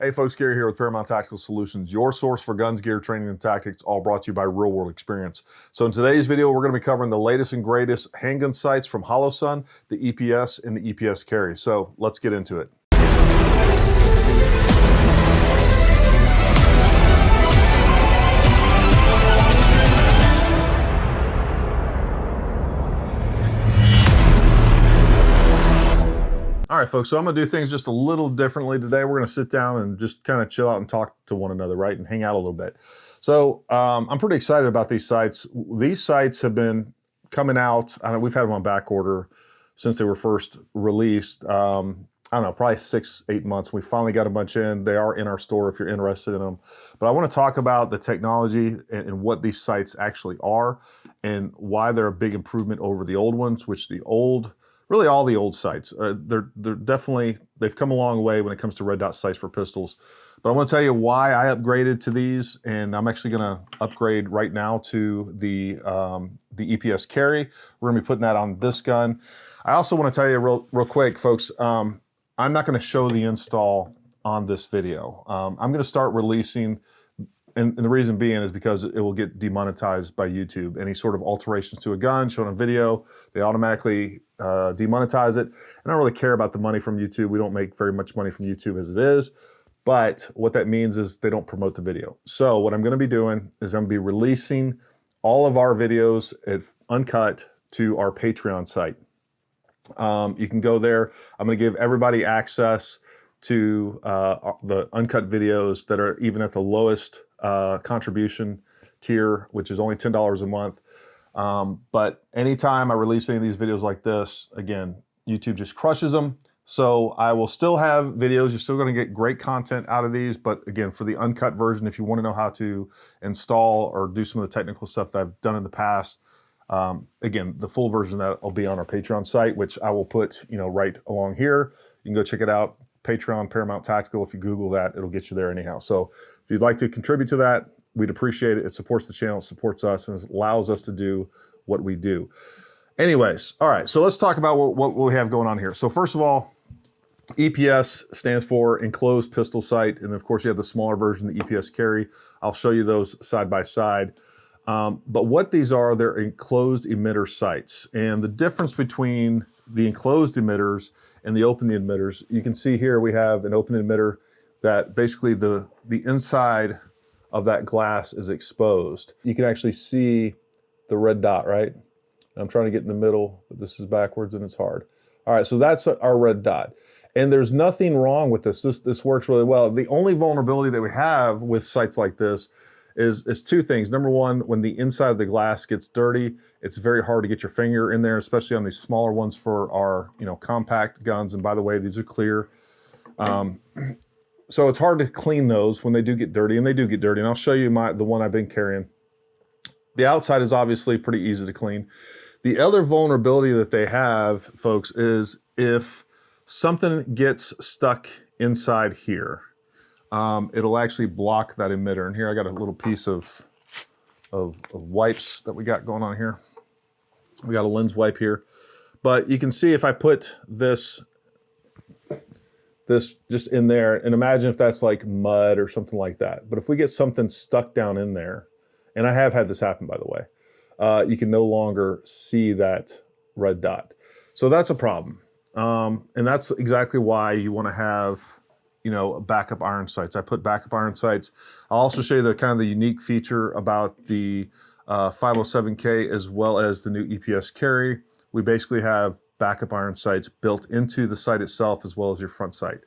Hey folks, Gary here with Paramount Tactical Solutions, your source for guns, gear, training, and tactics, all brought to you by real world experience. So in today's video, we're going to be covering the latest and greatest handgun sights from Holosun, the EPS, and the EPS Carry. So let's get into it. All right, folks, so I'm gonna do things just a little differently today. We're gonna sit down and just kind of chill out and talk to one another, right? And hang out a little bit. So I'm pretty excited about these sights. These sights have been coming out. I know we've had them on back order since they were first released. I don't know, probably 6-8 months. We finally got a bunch in. They are in our store if you're interested in them. But I wanna talk about the technology and what these sights actually are and why they're a big improvement over the old ones, which really all the old sights, they're definitely, they've come a long way when it comes to red dot sights for pistols. But I want to tell you why I upgraded to these, and I'm actually going to upgrade right now to the EPS Carry. We're going to be putting that on this gun. I also want to tell you real quick, folks, I'm not going to show the install on this video. I'm going to start releasing, and the reason being is because it will get demonetized by YouTube. Any sort of alterations to a gun shown on video, they automatically demonetize it. And I don't really care about the money from YouTube. We don't make very much money from YouTube as it is. But what that means is they don't promote the video. So what I'm going to be doing is I'm going to be releasing all of our videos uncut to our Patreon site. You can go there. I'm going to give everybody access to the uncut videos that are even at the lowest contribution tier, which is only $10 a month. But anytime I release any of these videos like this, again, YouTube just crushes them. So I will still have videos. You're still going to get great content out of these. But again, for the uncut version, if you want to know how to install or do some of the technical stuff that I've done in the past, again, the full version of that will be on our Patreon site, which I will put, right along here. You can go check it out. Patreon, Paramount Tactical. If you Google that, it'll get you there anyhow. So if you'd like to contribute to that, we'd appreciate it. It supports the channel, it supports us, and it allows us to do what we do. Anyways, all right, so let's talk about what we have going on here. So first of all, EPS stands for Enclosed Pistol Sight, and of course you have the smaller version, the EPS Carry. I'll show you those side by side. But what these are, they're enclosed emitter sights. And the difference between the enclosed emitters and the open emitters, you can see here we have an open emitter that basically the inside of that glass is exposed. You can actually see the red dot, right? I'm trying to get in the middle, but this is backwards and it's hard. All right, so that's our red dot. And there's nothing wrong with this. This works really well. The only vulnerability that we have with sights like this is two things. Number one, when the inside of the glass gets dirty, it's very hard to get your finger in there, especially on these smaller ones for our compact guns. And by the way, these are clear. So it's hard to clean those when they do get dirty, and they do get dirty. And I'll show you the one I've been carrying. The outside is obviously pretty easy to clean. The other vulnerability that they have, folks, is if something gets stuck inside here, it'll actually block that emitter. And here I got a little piece of wipes that we got going on here. We got a lens wipe here. But you can see if I put this just in there, and imagine if that's like mud or something like that. But if we get something stuck down in there, and I have had this happen, by the way, you can no longer see that red dot. So that's a problem. And that's exactly why you want to have, backup iron sights. I put backup iron sights. I'll also show you the kind of the unique feature about the 507K as well as the new EPS Carry. We basically have backup iron sights built into the sight itself as well as your front sight.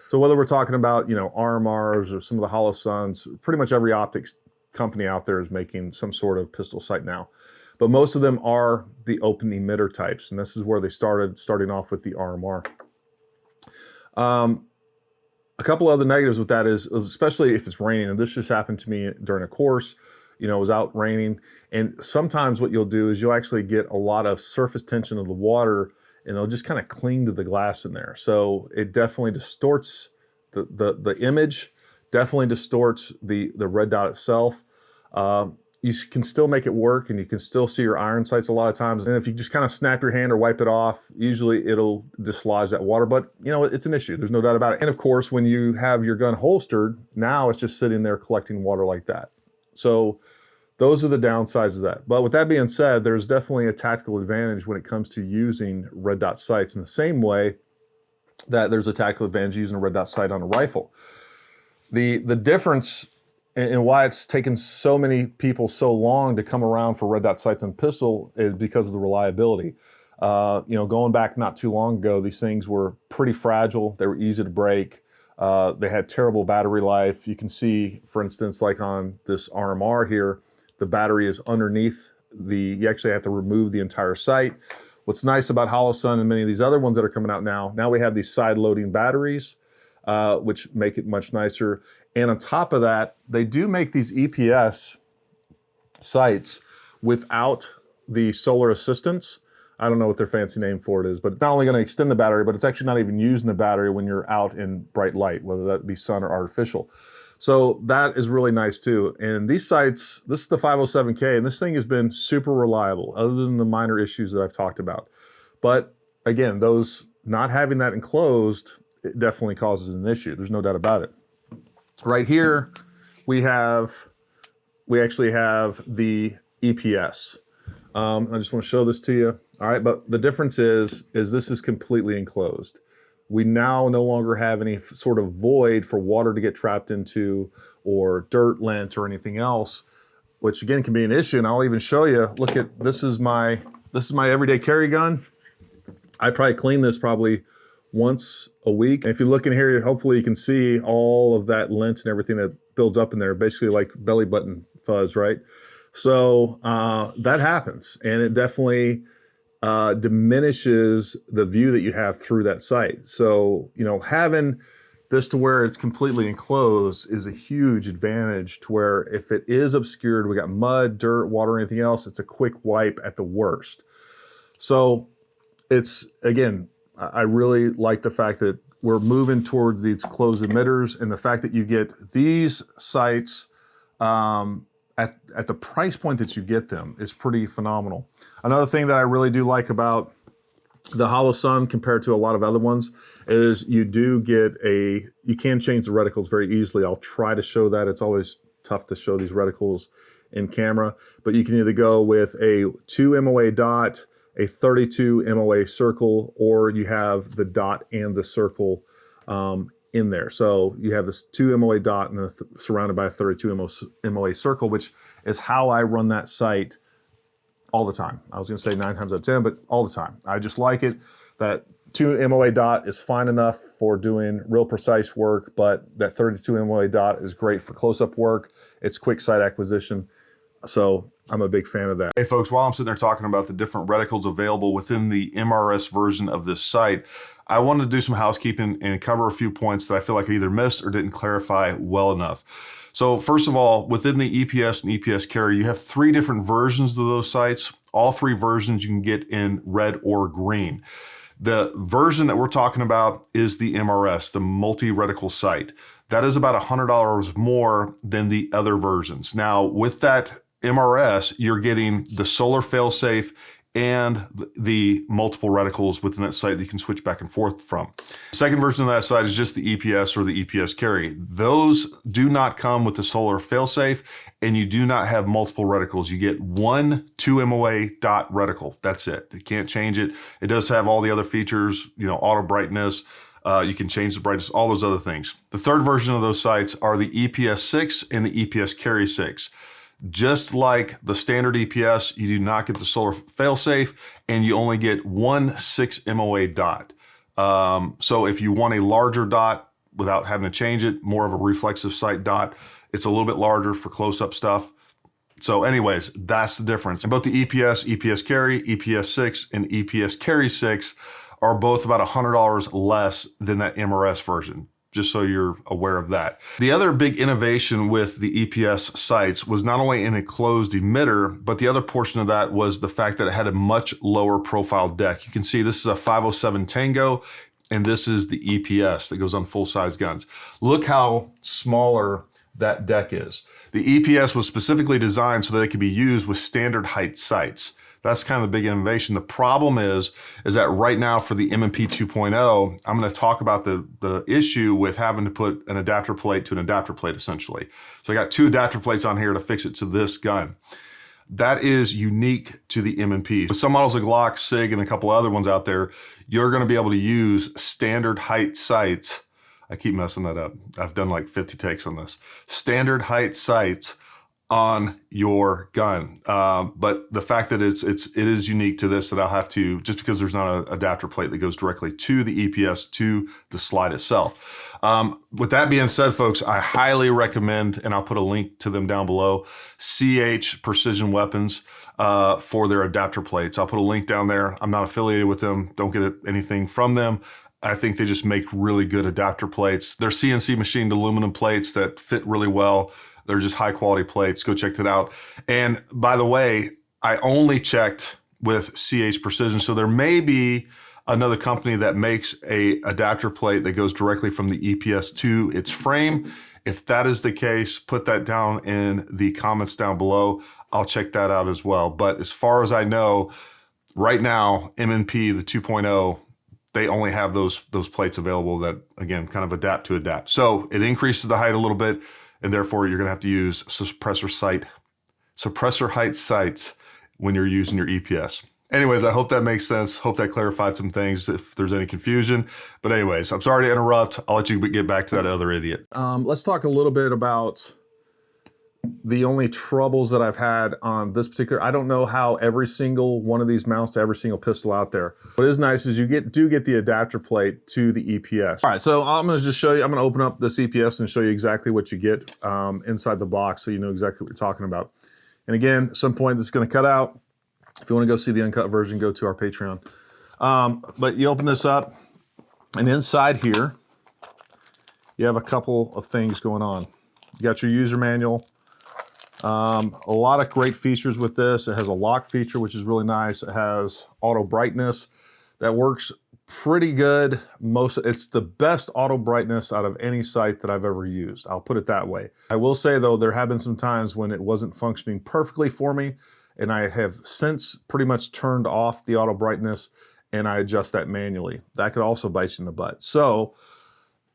So whether we're talking about, RMRs or some of the Holosuns, pretty much every optics company out there is making some sort of pistol sight now. But most of them are the open emitter types, and this is where they starting off with the RMR. A couple other negatives with that is especially if it's raining, and this just happened to me during a course, it was out raining, and sometimes what you'll do is you'll actually get a lot of surface tension of the water, and it'll just kind of cling to the glass in there. So it definitely distorts the image, definitely distorts the red dot itself. you can still make it work and you can still see your iron sights a lot of times. And if you just kind of snap your hand or wipe it off, usually it'll dislodge that water, but you know, it's an issue. There's no doubt about it. And of course, when you have your gun holstered, now it's just sitting there collecting water like that. So those are the downsides of that. But with that being said, there's definitely a tactical advantage when it comes to using red dot sights in the same way that there's a tactical advantage using a red dot sight on a rifle. The difference and why it's taken so many people so long to come around for red dot sights on pistol is because of the reliability. You know, going back not too long ago, these things were pretty fragile. They were easy to break. They had terrible battery life. You can see, for instance, like on this RMR here, the battery is underneath you actually have to remove the entire sight. What's nice about Holosun and many of these other ones that are coming out now we have these side loading batteries, which make it much nicer. And on top of that, they do make these EPS sights without the solar assistance. I don't know what their fancy name for it is, but it's not only going to extend the battery, but it's actually not even using the battery when you're out in bright light, whether that be sun or artificial. So that is really nice too. And these sights, this is the 507K, and this thing has been super reliable other than the minor issues that I've talked about. But again, those not having that enclosed, it definitely causes an issue. There's no doubt about it. Right here, we actually have the EPS. I just want to show this to you. All right, but the difference is this is completely enclosed. We now no longer have any sort of void for water to get trapped into or dirt, lint, or anything else, which again can be an issue. And I'll even show you, look at, this is my everyday carry gun. I probably clean this once a week. And if you look in here, hopefully you can see all of that lint and everything that builds up in there, basically like belly button fuzz, right? So that happens, and it definitely diminishes the view that you have through that sight. So, you know, having this to where it's completely enclosed is a huge advantage to where if it is obscured, we got mud, dirt, water, anything else, it's a quick wipe at the worst. So it's, again, I really like the fact that we're moving toward these closed emitters, and the fact that you get these sights at the price point that you get them is pretty phenomenal. Another thing that I really do like about the Holosun compared to a lot of other ones is you can change the reticles very easily. I'll try to show that. It's always tough to show these reticles in camera, but you can either go with a 2 MOA dot, a 32 MOA circle, or you have the dot and the circle in there. So you have this 2 MOA dot and surrounded by a 32 MOA circle, which is how I run that sight all the time. I was going to say 9 times out of 10, but all the time. I just like it. That 2 MOA dot is fine enough for doing real precise work, but that 32 MOA dot is great for close-up work. It's quick sight acquisition. So I'm a big fan of that. Hey folks, while I'm sitting there talking about the different reticles available within the MRS version of this sight, I wanted to do some housekeeping and cover a few points that I feel like I either missed or didn't clarify well enough. So first of all, within the EPS and EPS Carry, you have 3 different versions of those sights. All 3 versions you can get in red or green. The version that we're talking about is the MRS, the multi-reticle sight. That is about $100 more than the other versions. Now, with that MRS, you're getting the solar failsafe and the multiple reticles within that sight that you can switch back and forth from. The second version of that sight is just the EPS or the EPS Carry. Those do not come with the solar failsafe, and you do not have multiple reticles. You get one 2 MOA dot reticle. That's it. You can't change it. It does have all the other features, you know, auto brightness. You can change the brightness, all those other things. The third version of those sights are the EPS 6 and the EPS Carry 6. Just like the standard EPS, you do not get the solar failsafe, and you only get one 6 MOA dot. So if you want a larger dot without having to change it, more of a reflexive sight dot, it's a little bit larger for close-up stuff. So anyways, that's the difference. And both the EPS, EPS Carry, EPS 6, and EPS Carry 6 are both about $100 less than that MRS version, just so you're aware of that. The other big innovation with the EPS sights was not only an enclosed emitter, but the other portion of that was the fact that it had a much lower profile deck. You can see this is a 507 Tango, and this is the EPS that goes on full-size guns. Look how smaller that deck is. The EPS was specifically designed so that it could be used with standard height sights. That's kind of the big innovation. The problem is that right now for the M&P 2.0, I'm going to talk about the issue with having to put an adapter plate to an adapter plate essentially. So I got 2 adapter plates on here to fix it to this gun. That is unique to the M&P. With some models of Glock, SIG, and a couple other ones out there, you're going to be able to use standard height sights. I keep messing that up. I've done like 50 takes on this. Standard height sights on your gun. But the fact that it is unique to this, that I'll have to, just because there's not an adapter plate that goes directly to the EPS, to the slide itself. With that being said, folks, I highly recommend, and I'll put a link to them down below, CH Precision Weapons for their adapter plates. I'll put a link down there. I'm not affiliated with them. Don't get anything from them. I think they just make really good adapter plates. They're CNC machined aluminum plates that fit really well. They're just high quality plates. Go check that out. And by the way, I only checked with CH Precision. So there may be another company that makes a adapter plate that goes directly from the EPS to its frame. If that is the case, put that down in the comments down below. I'll check that out as well. But as far as I know, right now, M&P, the 2.0, they only have those plates available that, again, kind of adapt to adapt. So it increases the height a little bit, and therefore you're gonna have to use suppressor height sights when you're using your EPS. Anyways, I hope that makes sense. Hope that clarified some things if there's any confusion. But anyways, I'm sorry to interrupt. I'll let you get back to that other idiot. Let's talk a little bit about the only troubles that I've had on this particular. I don't know how every single one of these mounts to every single pistol out there. What is nice is you do get the adapter plate to the EPS. All right, so I'm gonna just show you, I'm gonna open up this EPS and show you exactly what you get inside the box so you know exactly what we're talking about. And again, at some point this is gonna cut out. If you wanna go see the uncut version, go to our Patreon. But you open this up, and inside here, you have a couple of things going on. You got your user manual. A lot of great features with this. It has a lock feature, which is really nice. It has auto brightness that works pretty good. It's the best auto brightness out of any sight that I've ever used. I'll put it that way. I will say though, there have been some times when it wasn't functioning perfectly for me, and I have since pretty much turned off the auto brightness, and I adjust that manually. That could also bite you in the butt. So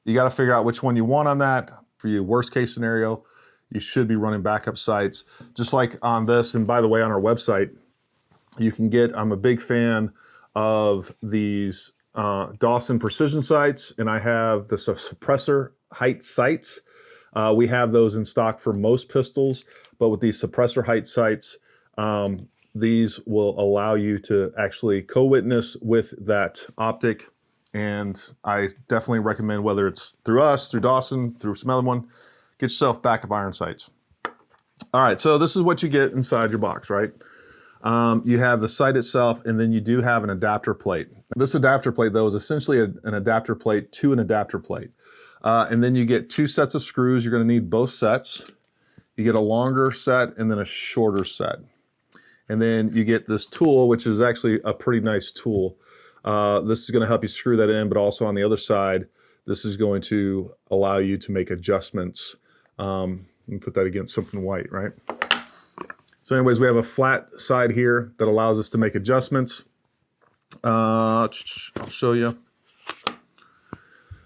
you got to figure out which one you want on that. For you, worst case scenario, you should be running backup sights, just like on this. And by the way, on our website, you can get, I'm a big fan of these Dawson precision sights, and I have the suppressor height sights. We have those in stock for most pistols, but with these suppressor height sights, these will allow you to actually co-witness with that optic. And I definitely recommend, whether it's through us, through Dawson, through some other one, get yourself backup iron sights. All right, so this is what you get inside your box, right? You have the sight itself, and then you do have an adapter plate. This adapter plate, though, is essentially an adapter plate to an adapter plate. And then you get 2 sets of screws. You're gonna need both sets. You get a longer set and then a shorter set. And then you get this tool, which is actually a pretty nice tool. This is gonna help you screw that in, but also on the other side, this is going to allow you to make adjustments. Let me put that against something white, right? So anyways, we have a flat side here that allows us to make adjustments. I'll show you.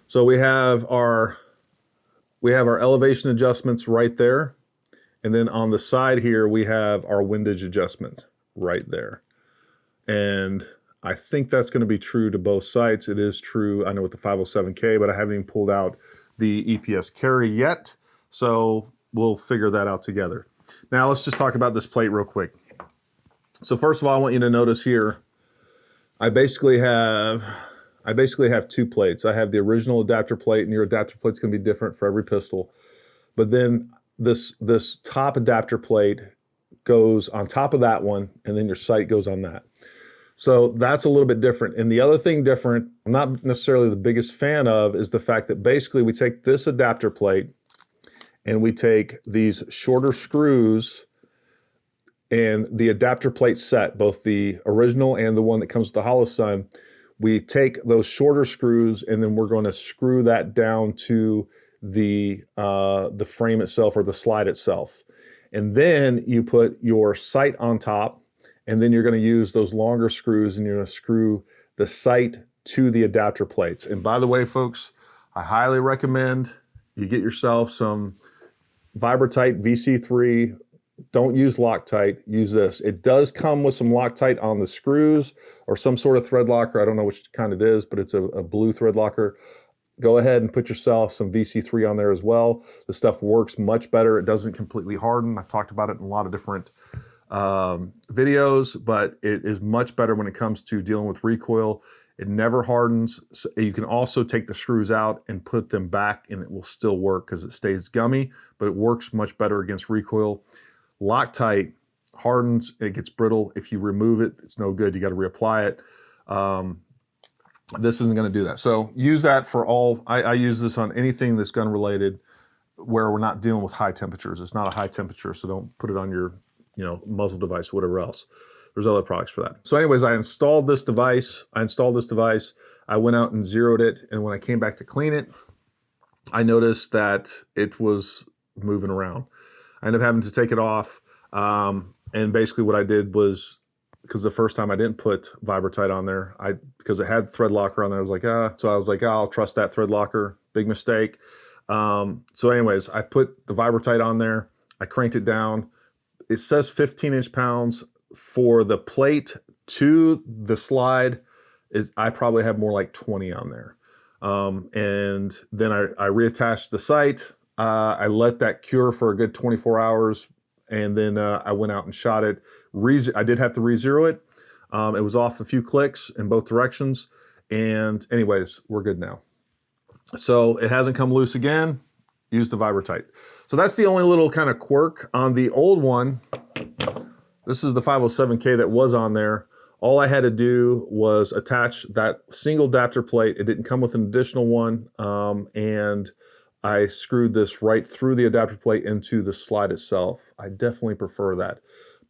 So we have our elevation adjustments right there. And then on the side here, we have our windage adjustment right there. And I think that's going to be true to both sights. It is true, I know, with the 507K, but I haven't even pulled out the EPS Carry yet. So we'll figure that out together. Now let's just talk about this plate real quick. So first of all, I want you to notice here, I basically have 2 plates. I have the original adapter plate, and your adapter plate's going to be different for every pistol. But then this top adapter plate goes on top of that one, and then your sight goes on that. So that's a little bit different. And the other thing different, I'm not necessarily the biggest fan of, is the fact that basically we take this adapter plate and we take these shorter screws and the adapter plate set, both the original and the one that comes with the Holosun. We take those shorter screws and then we're going to screw that down to the frame itself or the slide itself. And then you put your sight on top, and then you're going to use those longer screws and you're going to screw the sight to the adapter plates. And by the way, folks, I highly recommend you get yourself some Vibratite VC3. Don't use Loctite, use this. It does come with some Loctite on the screws or some sort of thread locker. I don't know which kind it is, but it's a blue thread locker. Go ahead and put yourself some VC3 on there as well. The stuff works much better. It doesn't completely harden. I've talked about it in a lot of different videos, but it is much better when it comes to dealing with recoil. It never hardens. So you can also take the screws out and put them back and it will still work because it stays gummy, but it works much better against recoil. Loctite hardens, it gets brittle. If you remove it, it's no good. You got to reapply it. This isn't going to do that. So use that for all. I use this on anything that's gun related where we're not dealing with high temperatures. It's not a high temperature, so don't put it on your muzzle device, whatever else. There's other products for that. So anyways, I installed this device. I went out and zeroed it. And when I came back to clean it, I noticed that it was moving around. I ended up having to take it off. And basically what I did was, because the first time I didn't put Vibratite on there, because it had thread locker on there, I was like, so I was like, I'll trust that thread locker. Big mistake. So anyways, I put the Vibratite on there. I cranked it down. It says 15 inch-pounds. For the plate to the slide, I probably have more like 20 on there. And then I reattached the sight. I let that cure for a good 24 hours. And then I went out and shot it. I did have to re-zero it. It was off a few clicks in both directions. And anyways, we're good now. So it hasn't come loose again. Use the Vibratite. So that's the only little kind of quirk. On the old one, this is the 507K that was on there. All I had to do was attach that single adapter plate. It didn't come with an additional one. And I screwed this right through the adapter plate into the slide itself. I definitely prefer that.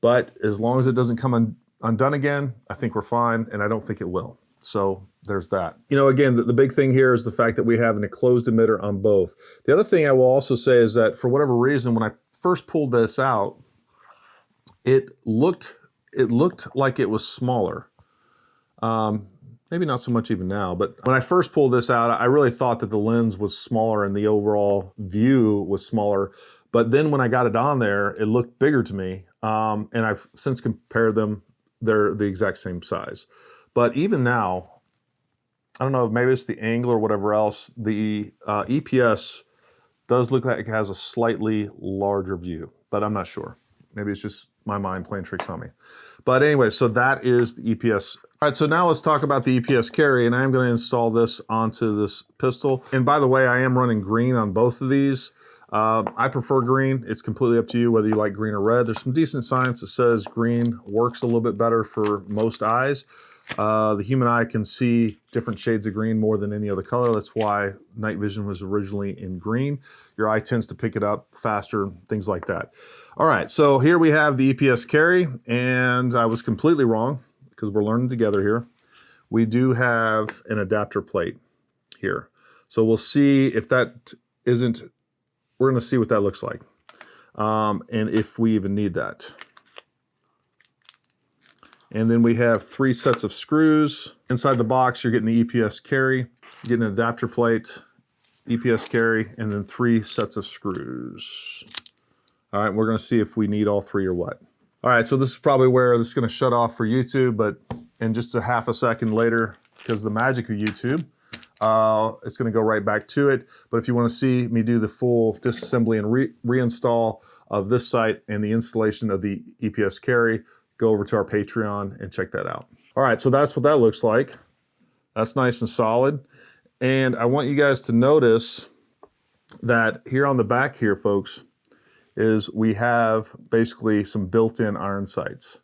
But as long as it doesn't come undone again, I think we're fine, and I don't think it will. So there's that. Again, the big thing here is the fact that we have an enclosed emitter on both. The other thing I will also say is that for whatever reason, when I first pulled this out, it looked like it was smaller. Maybe not so much even now, but when I first pulled this out, I really thought that the lens was smaller and the overall view was smaller. But then when I got it on there, it looked bigger to me. And I've since compared them. They're the exact same size. But even now, I don't know, maybe it's the angle or whatever else, the EPS does look like it has a slightly larger view, but I'm not sure. Maybe it's just my mind playing tricks on me. But anyway, so that is the EPS. All right, so now let's talk about the EPS Carry, and I am going to install this onto this pistol. And by the way, I am running green on both of these. I prefer green. It's completely up to you whether you like green or red. There's some decent science that says green works a little bit better for most eyes. The human eye can see different shades of green more than any other color. That's why night vision was originally in green. Your eye tends to pick it up faster, things like that. All right, so here we have the EPS Carry, and I was completely wrong because we're learning together here. We do have an adapter plate here. So we'll see if that isn't, we're gonna see what that looks like. And if we even need that. And then we have 3 sets of screws. Inside the box, you're getting the EPS Carry, getting an adapter plate, EPS Carry, and then 3 sets of screws. All right, we're gonna see if we need all 3 or what. All right, so this is probably where this is gonna shut off for YouTube, but in just a half a second later, because the magic of YouTube, it's gonna go right back to it. But if you wanna see me do the full disassembly and reinstall of this site and the installation of the EPS Carry, go over to our Patreon and check that out. All right, so that's what that looks like. That's nice and solid. And I want you guys to notice that here on the back here, folks, is we have basically some built-in iron sights.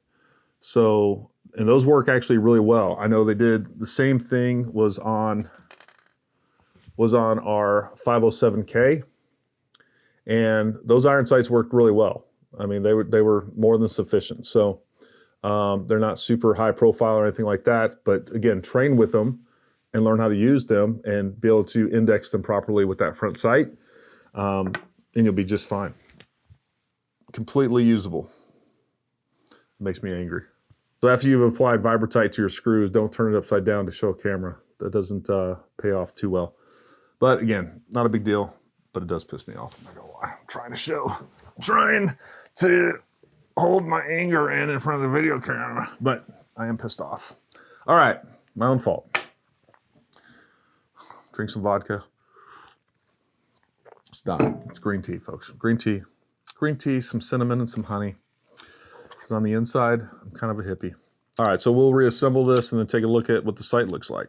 So, and those work actually really well. I know they did the same thing was on our 507K, and those iron sights worked really well. I mean, they were more than sufficient. So they're not super high profile or anything like that, but again, train with them and learn how to use them and be able to index them properly with that front sight. and you'll be just fine. Completely usable. Makes me angry. So after you've applied Vibratite to your screws, don't turn it upside down to show a camera. That doesn't pay off too well. But again, not a big deal, but it does piss me off. I'm not gonna lie. I'm trying to hold my anger in front of the video camera, but I am pissed off. All right, my own fault. Drink some vodka. It's done. It's green tea, folks. Green tea, some cinnamon and some honey. Because on the inside, I'm kind of a hippie. All right, so we'll reassemble this and then take a look at what the sight looks like.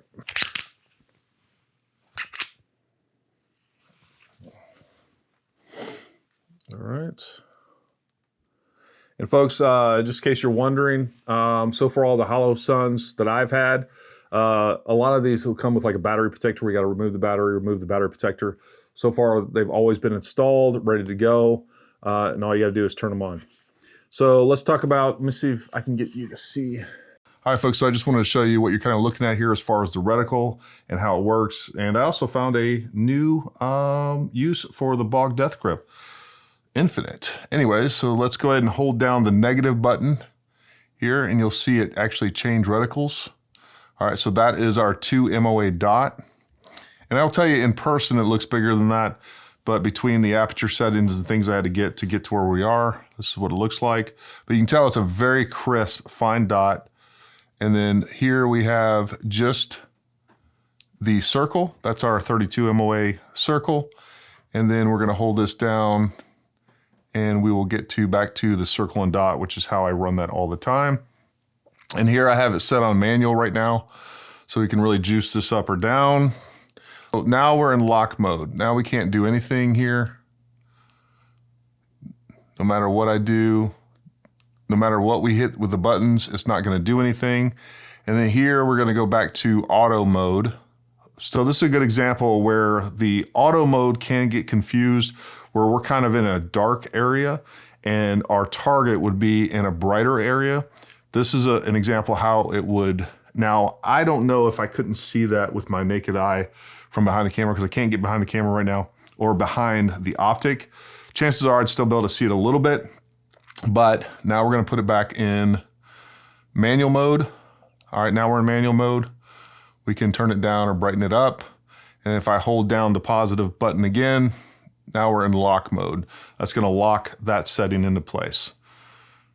All right. And folks, just in case you're wondering, so for all the Holosuns that I've had, a lot of these will come with like a battery protector. We got to remove the battery protector. So far, they've always been installed, ready to go, and all you got to do is turn them on. So let's talk about, let me see if I can get you to see. All right, folks, so I just wanted to show you what you're kind of looking at here as far as the reticle and how it works. And I also found a new use for the Bog Death Grip. Infinite. Anyways, so let's go ahead and hold down the negative button here and you'll see it actually change reticles. All right, so that is our 2 MOA dot. And I'll tell you in person, it looks bigger than that, but between the aperture settings and things I had to get to where we are, this is what it looks like. But you can tell it's a very crisp, fine dot. And then here we have just the circle. That's our 32 MOA circle. And then we're gonna hold this down and we will get back to the circle and dot, which is how I run that all the time. And here I have it set on manual right now, so we can really juice this up or down. So now we're in lock mode. Now we can't do anything here. No matter what I do, no matter what we hit with the buttons, it's not gonna do anything. And then here we're gonna go back to auto mode. So this is a good example where the auto mode can get confused, where we're kind of in a dark area and our target would be in a brighter area. This is an example how it would. Now, I don't know if I couldn't see that with my naked eye from behind the camera because I can't get behind the camera right now or behind the optic. Chances are I'd still be able to see it a little bit, but now we're gonna put it back in manual mode. All right, now we're in manual mode. We can turn it down or brighten it up. And if I hold down the positive button again, now we're in lock mode. That's gonna lock that setting into place.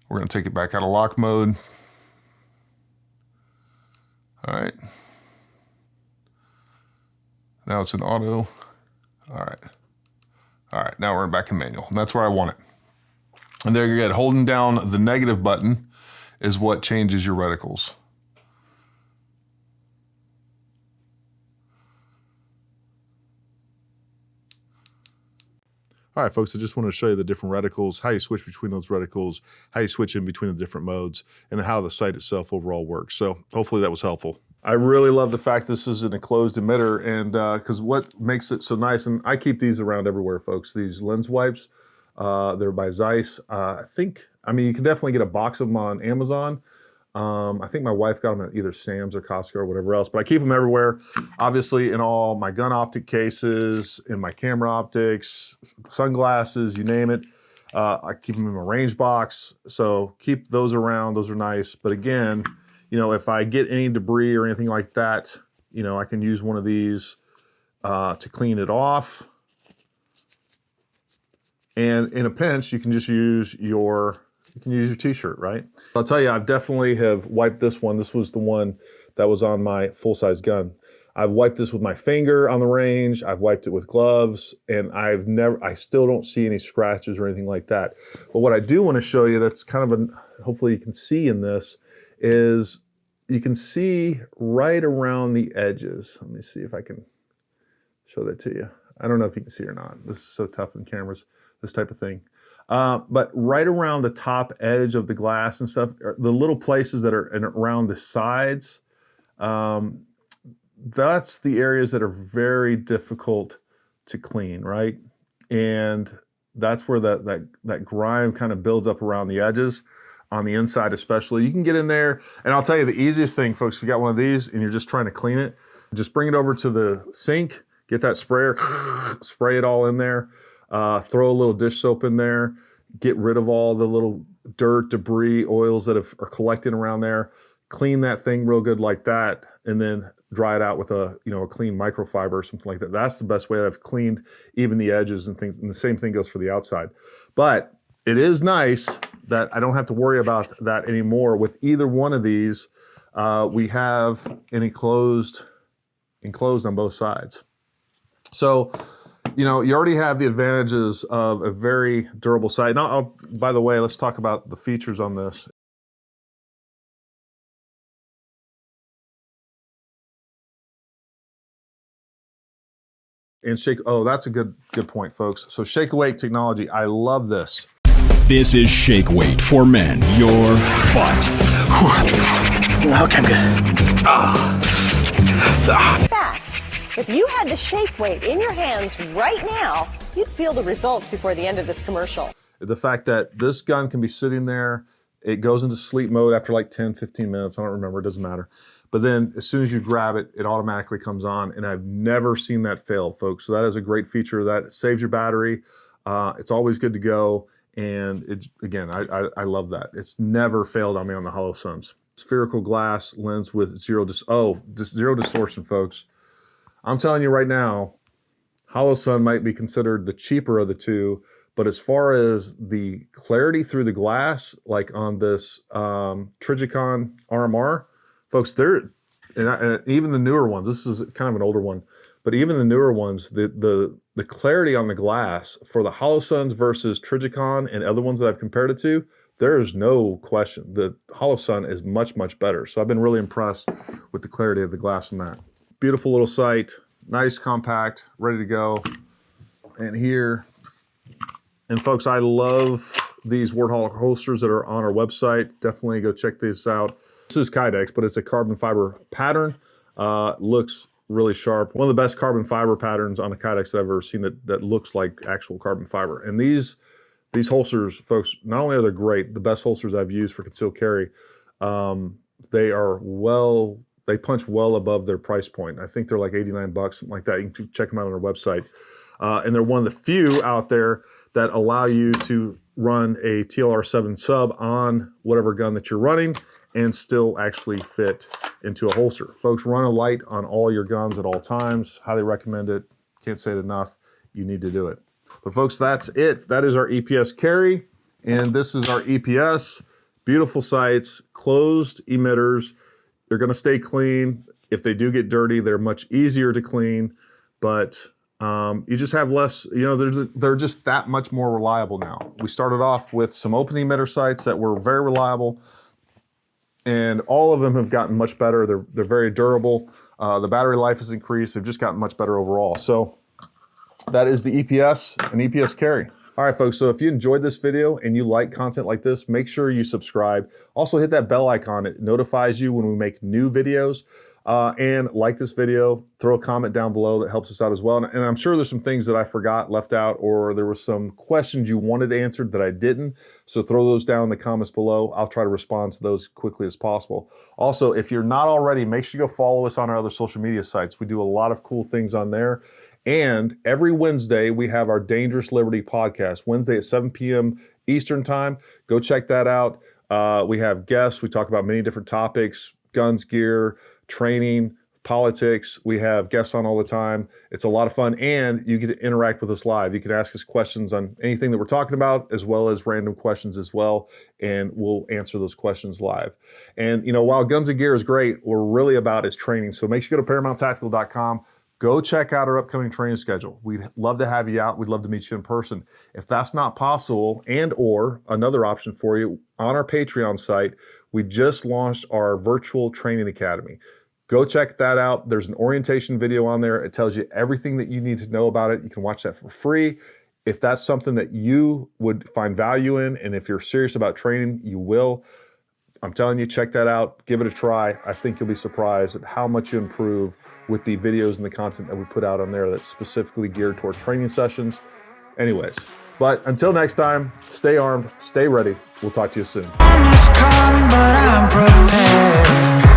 We're gonna take it back out of lock mode. All right. Now it's in auto. All right, now we're back in manual. And that's where I want it. And there you go. Holding down the negative button is what changes your reticles. All right, folks, I just wanted to show you the different reticles, how you switch between those reticles, how you switch in between the different modes, and how the sight itself overall works. So hopefully that was helpful. I really love the fact this is an enclosed emitter, and because what makes it so nice, and I keep these around everywhere, folks, these lens wipes, they're by Zeiss. I mean, you can definitely get a box of them on Amazon. I think my wife got them at either Sam's or Costco or whatever else, but I keep them everywhere. Obviously in all my gun optic cases, in my camera optics, sunglasses, you name it. I keep them in my range box. So keep those around, those are nice. But again, you know, if I get any debris or anything like that, you know, I can use one of these to clean it off. And in a pinch, you can just use your t-shirt, right? I'll tell you, I've definitely have wiped this one. This was the one that was on my full-size gun. I've wiped this with my finger on the range. I've wiped it with gloves, and I still don't see any scratches or anything like that. But what I do want to show you that's kind of hopefully you can see in this is you can see right around the edges. Let me see if I can show that to you. I don't know if you can see or not. This is so tough in cameras, this type of thing. But right around the top edge of the glass and stuff, the little places that are around the sides, that's the areas that are very difficult to clean, right? And that's where that grime kind of builds up around the edges, on the inside especially. You can get in there, and I'll tell you the easiest thing, folks, if you got one of these and you're just trying to clean it, just bring it over to the sink, get that sprayer, spray it all in there. Throw a little dish soap in there, get rid of all the little dirt, debris, oils that are collecting around there. Clean that thing real good like that, and then dry it out with a clean microfiber or something like that. That's the best way. I've cleaned even the edges and things, and the same thing goes for the outside. But it is nice that I don't have to worry about that anymore with either one of these. We have an enclosed on both sides. So, you already have the advantages of a very durable sight. Now, by the way, let's talk about the features on this. And that's a good point, folks. So shake awake technology, I love this. This is Shake Weight for men, your butt. Okay, I'm good. In fact, if you had the shake weight in your hands right now, you'd feel the results before the end of this commercial. The fact that this gun can be sitting there, it goes into sleep mode after like 10, 15 minutes. I don't remember, it doesn't matter. But then as soon as you grab it, it automatically comes on, and I've never seen that fail, folks. So that is a great feature. That saves your battery. It's always good to go. And again, I love that. It's never failed on me on the Holosuns. Spherical glass lens with zero distortion, folks. I'm telling you right now, Holosun might be considered the cheaper of the two, but as far as the clarity through the glass, like on this Trijicon RMR, folks, and even the newer ones, this is kind of an older one, but even the newer ones, the clarity on the glass for the Holosuns versus Trijicon and other ones that I've compared it to, there's no question. The Holosun is much, much better. So I've been really impressed with the clarity of the glass in that. Beautiful little sight, nice, compact, ready to go. And here, and folks, I love these Warthog holsters that are on our website. Definitely go check these out. This is Kydex, but it's a carbon fiber pattern. Looks really sharp. One of the best carbon fiber patterns on a Kydex that I've ever seen that looks like actual carbon fiber. And these holsters, folks, not only are they great, the best holsters I've used for concealed carry, they punch well above their price point. I think they're like $89, something like that. You can check them out on our website. And they're one of the few out there that allow you to run a TLR7 sub on whatever gun that you're running and still actually fit into a holster. Folks, run a light on all your guns at all times. Highly recommend it. Can't say it enough. You need to do it. But folks, that's it. That is our EPS carry, and this is our EPS. Beautiful sights, closed emitters. They're gonna stay clean. If they do get dirty, they're much easier to clean, but you just have less, they're just that much more reliable now. We started off with some open emitter sights that were very reliable, and all of them have gotten much better. They're very durable. The battery life has increased. They've just gotten much better overall. So that is the EPS and EPS carry. All right, folks, so if you enjoyed this video and you like content like this, make sure you subscribe. Also hit that bell icon. It notifies you when we make new videos. And like this video, throw a comment down below. That helps us out as well. And I'm sure there's some things that I forgot, left out, or there were some questions you wanted answered that I didn't. So throw those down in the comments below. I'll try to respond to those quickly as possible. Also, if you're not already, make sure you go follow us on our other social media sites. We do a lot of cool things on there. And every Wednesday, we have our Dangerous Liberty podcast, Wednesday at 7 p.m. Eastern time. Go check that out. We have guests. We talk about many different topics, guns, gear, training, politics. We have guests on all the time. It's a lot of fun, and you get to interact with us live. You can ask us questions on anything that we're talking about, as well as random questions as well, and we'll answer those questions live. And while Guns and Gear is great, what we're really about is training. So make sure you go to ParamountTactical.com. Go check out our upcoming training schedule. We'd love to have you out. We'd love to meet you in person. If that's not possible, or another option for you, on our Patreon site, we just launched our virtual training academy. Go check that out. There's an orientation video on there. It tells you everything that you need to know about it. You can watch that for free. If that's something that you would find value in, and if you're serious about training, you will. I'm telling you, check that out. Give it a try. I think you'll be surprised at how much you improve with the videos and the content that we put out on there that's specifically geared toward training sessions. Anyways, but until next time, stay armed, stay ready. We'll talk to you soon. I'm just coming, but I'm prepared.